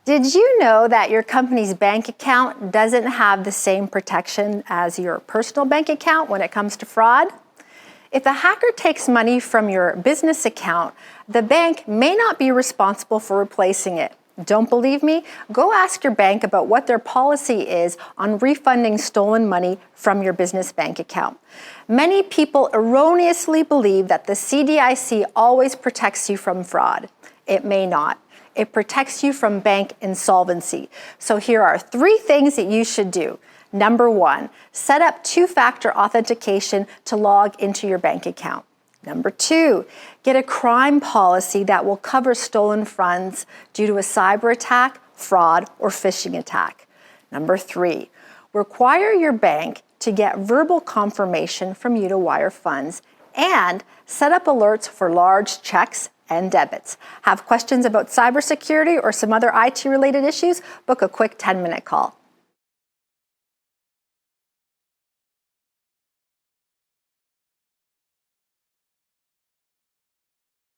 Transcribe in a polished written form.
Did you know that your company's bank account doesn't have the same protection as your personal bank account when it comes to fraud? If a hacker takes money from your business account, the bank may not be responsible for replacing it. Don't believe me? Go ask your bank about what their policy is on refunding stolen money from your business bank account. Many people erroneously believe that the CDIC always protects you from fraud. It may not. It protects you from bank insolvency. So here are 3 things that you should do. Number 1, set up 2-factor authentication to log into your bank account. Number 2, get a crime policy that will cover stolen funds due to a cyber attack, fraud, or phishing attack. Number 3, require your bank to get verbal confirmation from you to wire funds, and set up alerts for large checks and debits. Have questions about cybersecurity or some other IT-related issues? Book a quick 10-minute call.